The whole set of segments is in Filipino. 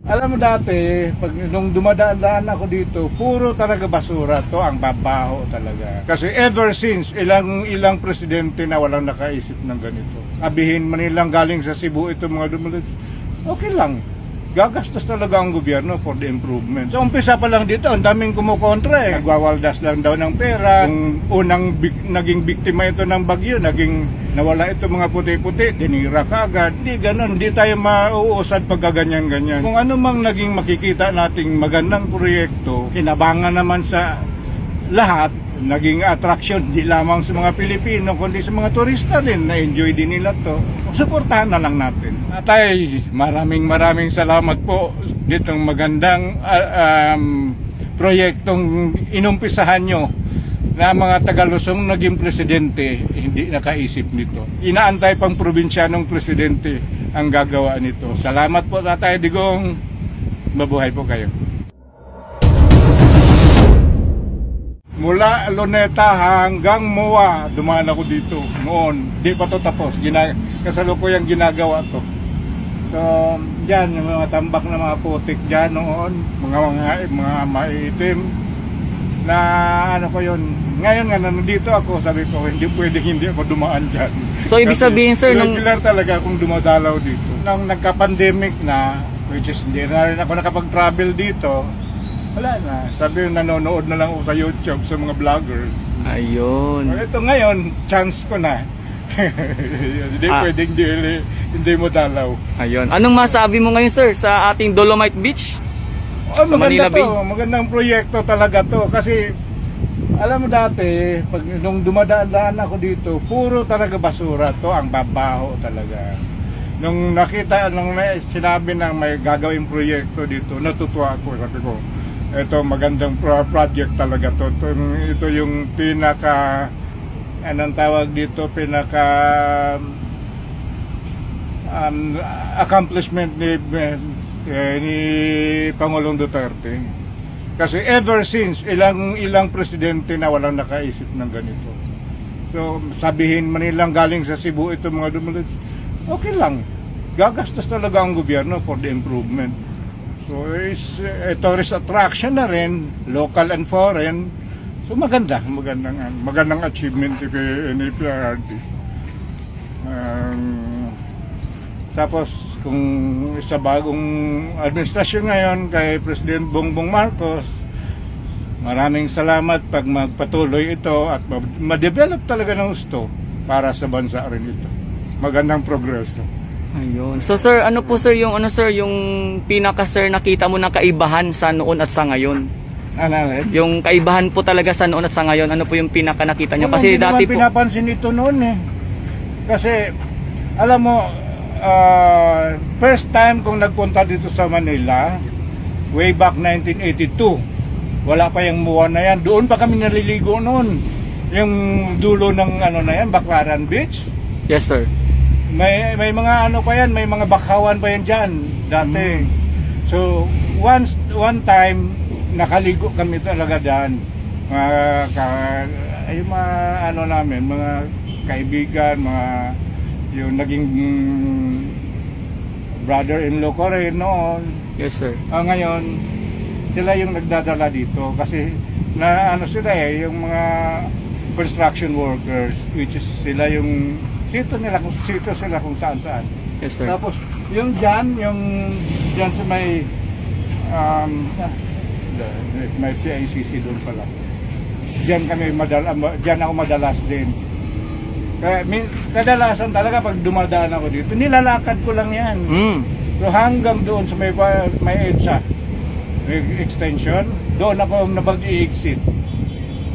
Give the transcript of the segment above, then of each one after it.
Alam mo dati, pag nung dumadaan ako dito, puro talaga basura to, ang babaho talaga. Kasi ever since, ilang presidente na walang nakaisip ng ganito. Abihin man nilang galing sa Cebu ito mga dumalit, okay lang. Gagastos talaga ang gobyerno for the improvement. So umpisa pa lang dito, ang daming kumukontra eh. Nagwawaldas lang daw ng pera. Yung unang naging biktima ito ng bagyo, nawala ito mga puti-puti, dinira ka agad. Hindi ganun, hindi tayo mauusad pagkaganyan-ganyan. Kung ano mang naging makikita nating magandang proyekto, kinabangan naman sa lahat, naging attraction di lamang sa mga Pilipino kundi sa mga turista din, na-enjoy din nila to. Suportahan na lang natin. Atay, maraming salamat po ditong magandang proyektong inumpisahan nyo na mga Tagalusong naging presidente hindi nakaisip nito. Inaantay pang probinsyanong presidente ang gagawa nito. Salamat po Tatay Digong. Mabuhay po kayo. Mula Luneta hanggang Moa, dumaan ako dito noon. Di pa to tapos, kasalukuyang ginagawa to. So, dyan, yung mga tambak na mga putik dyan noon, mga maitim, na ano ko yun. Ngayon nga, nandito ako, sabi ko, hindi ako dumaan dyan. So, ibig sabihin, sir, regular talaga akong dumadalaw dito. Nung nagka-pandemic na, which is hindi na rin ako nakapag-travel dito, wala na. Sabi yung nanonood na lang ako sa YouTube sa mga vlogger. Ayun. Ito ngayon, chance ko na. Hindi pwedeng hindi mo dalaw. Ayun. Anong masabi mo ngayon, sir, sa ating Dolomite Beach? Oh, sa Manila maganda Bay? to. Magandang proyekto talaga to. Kasi, alam mo dati, nung dumadaan ako dito, puro talaga basura to. Ang babaho talaga. Nung nakita, sinabi na may gagawing proyekto dito, natutuwa ako. Sabi ko, ito magandang project talaga to. Ito yung pinaka anong tawag dito, pinaka accomplishment ni Pangulong Duterte. Kasi ever since ilang presidente na walang nakaisip ng ganito. So sabihin man nilang galing sa Cebu ito mga dumalit, okay lang. Gagastos talaga ang gobyerno for the improvement. So it's a tourist attraction na rin, local and foreign. So magandang achievement ni PRRD. Tapos kung sa bagong administrasyon ngayon kay President Bongbong Marcos, maraming salamat pag magpatuloy ito at ma-develop talaga ng gusto para sa bansa rin ito. Magandang progreso. Ayun. So sir, ano po sir yung yung pinaka sir nakita mo na kaibahan sa noon at sa ngayon? Ano? Yung kaibahan po talaga sa noon at sa ngayon, ano po yung pinaka nakita niyo? Kasi Hindi dati naman po pinapansin ito noon eh. Kasi alam mo, first time kong nagpunta dito sa Manila, way back 1982. Wala pa yung MUA na yan. Doon pa kami naliligo noon. Yung dulo ng na yan, Baclaran Beach. Yes sir. May mga pa yan, may mga bakawan pa yan dyan dati. So one time nakaligo kami talaga dyan. Yung mga namin, mga kaibigan, yung naging brother-in-law ko rin noon. Yes sir. Ngayon sila yung nagdadala dito kasi sila yung mga construction workers, which is sila yung sito sila kung saan. Yes sir. Tapos yung dyan sa may may CICC doon pala. Diyan ako madalas din. Kaya kadalasan talaga pag dumadaan ako dito, nilalakad ko lang yan. So hanggang doon sa may EDSA, may extension, doon ako nabag-i-exit.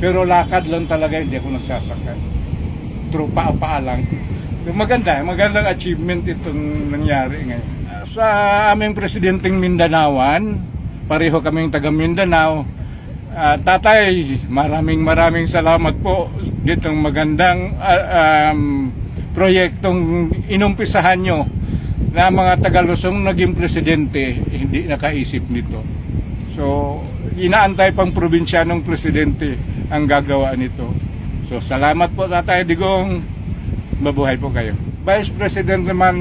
Pero lakad lang talaga, hindi ako nagsasakay. True, paa lang. So magandang achievement itong nangyari ngayon. Sa aming presidenteng Mindanaoan, pareho kaming taga Mindanao. Tatay, maraming salamat po ditong magandang proyektong inumpisahan nyo na mga Tagalusong naging presidente hindi nakaisip nito. So, inaantay pang probinsyanong presidente ang gagawa nito. So, salamat po Tatay Digong. Mabuhay po kayo. Vice President naman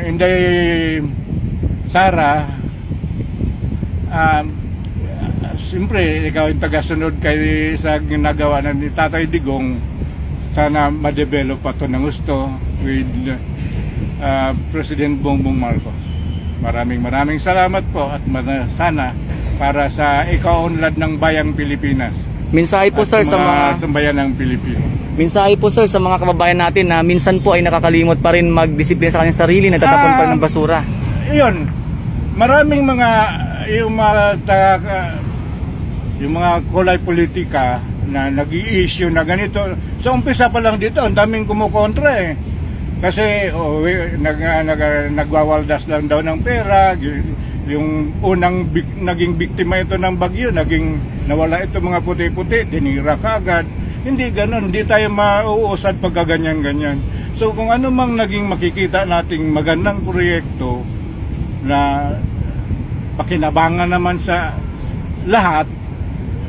Inday Sara, siyempre, ikaw yung tagasunod kay sa ginagawa na ni Tatay Digong. Sana ma-develop pa ito ng gusto with President Bongbong Marcos. Maraming salamat po at sana para sa ikaunlad ng bayang Pilipinas. Mensahe po At sir sa mga sambayan ng Pilipino. mensahe po sir sa mga kababayan natin na minsan po ay nakakalimot pa rin magdisiplina sa kanyang sarili, nagtatapon pa rin ng basura. Iyon, maraming mga yung mga kulay politika na nag-i-issue na ganito. Sa umpisa pa lang dito, ang daming kumukontra eh. Kasi nagwawaldas lang daw ng pera. Yung unang naging biktima ito ng bagyo, nawala ito mga puti-puti, dinira ka agad. Hindi ganon, hindi tayo mauusad pag ganyan-ganyan. So kung ano mang naging makikita nating magandang proyekto na pakinabangan naman sa lahat,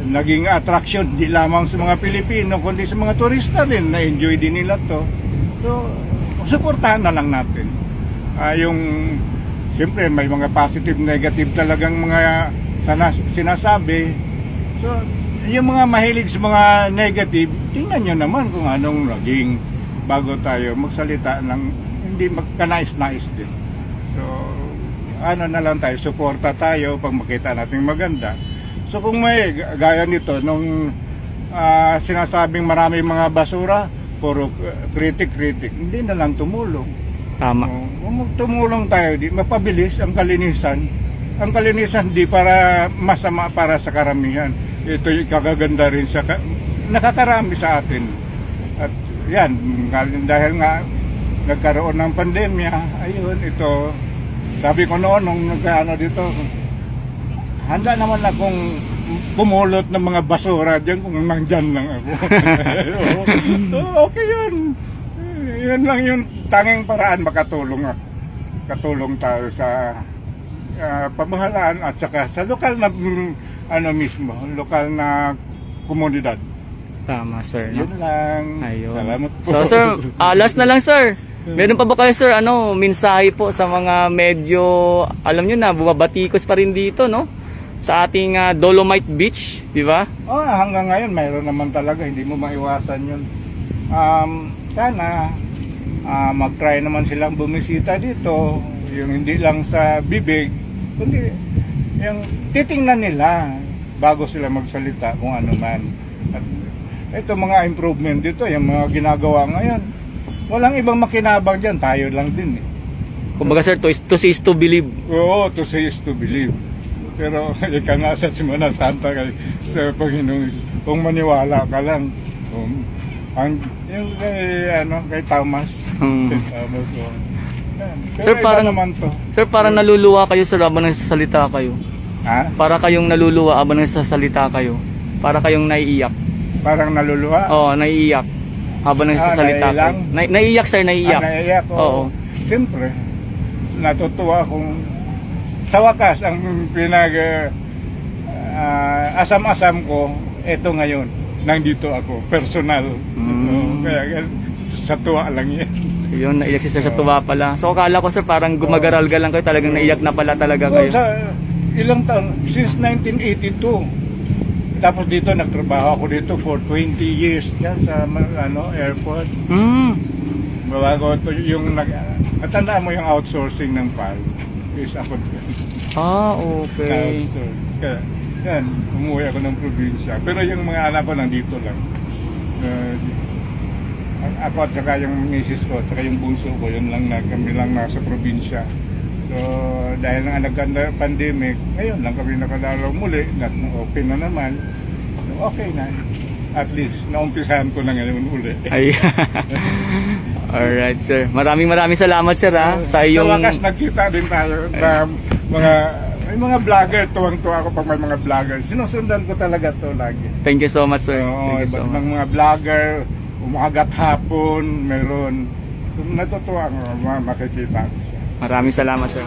naging attraction di lamang sa mga Pilipino kundi sa mga turista din, na-enjoy din nila to. So suportahan na lang natin. Siyempre may mga positive, negative talagang mga sinasabi. So yung mga mahilig sa mga negative, tingnan nyo naman kung anong naging bago tayo magsalita ng hindi magkanais-nais din. So ano na lang tayo, suporta tayo pag makita natin maganda. So kung may gaya nito, nung sinasabing maraming mga basura, puro kritik, hindi na lang tumulong. Tama. Kung tumulong tayo, mapabilis ang kalinisan. Ang kalinisan di para masama para sa karamihan. Ito yung kagaganda rin nakakarami sa atin. At yan, dahil nga nagkaroon ng pandemya, ayun, ito, sabi ko noon, nung dito, handa naman akong pumulot ng mga basura dyan kung nandyan lang ako. Okay yun. Yun lang yung tanging paraan makatulong. Katulong tayo sa pamahalaan at saka sa lokal na lokal na komunidad. Tama sir, no? Yun lang. Ayun. Salamat po. So sir, last na lang sir. Meron pa ba kayo sir, mensahe po sa mga medyo, alam nyo na, bumabatikos pa rin dito, no? Sa ating Dolomite Beach, di ba? Hanggang ngayon, mayroon naman talaga, hindi mo maiwasan yun. Sana, mag-try naman silang bumisita dito, yung hindi lang sa bibig, kundi yung titingnan nila bago sila magsalita kung ano man. At ito mga improvement dito, yung mga ginagawa ngayon, walang ibang makinabang dyan, tayo lang din eh. Kumbaga sir, to see is to believe. Oo, to see is to believe. Pero ika nga sa Semana Santa sa Panginoon, kung maniwala ka lang. Yung kay Thomas. Si Thomas. Pero Sir, parang naman to. Sir, parang naluluwa kayo sir habang nagsasalita kayo. Ha? Para kayong naluluwa habang nagsasalita kayo. Para kayong naiiyak. Parang naluluha? Oo, naiiyak. Habang nagsasalita kayo. Naiiyak sir, naiiyak. Naiiyak, Oo. Siyempre, natutuwa akong sa wakas ang asam-asam ko, eto ngayon, nandito ako, personal. Kaya sa tuwa lang yan. Yun, naiyak si sir sa tuwa pala. So akala ko sir parang gumagaral-gal lang kayo, talagang naiyak na pala talaga kayo. Ilang taon? Since 1982. Tapos dito, nagtrabaho ako dito for 20 years yan sa airport. Bago ito yung natandaan mo yung outsourcing ng PAL is ako din. Okay. Outsource. Kaya yan, umuwi ako ng probinsya. Pero yung mga anak ko nandito lang. Ako at saka yung misis ko at saka yung bunso ko, yun lang kami lang nasa probinsya. So dahil nga nagka-pandemic, ngayon lang kami nakadalaw muli, open na naman. Okay na. At least, naumpisahan ko na ngayon uli. Ay. Alright sir. Maraming salamat sir sa iyong... Sa wakas nagkita din tayo na may mga vlogger, tuwang-tuwa ako pag may mga vlogger. Sinusundan ko talaga to lagi. Thank you so much sir. Oo, Thank you so iba't much. mga vlogger, umagat hapon, meron. Natutuwa ako makikita ko siya. Maraming salamat sir.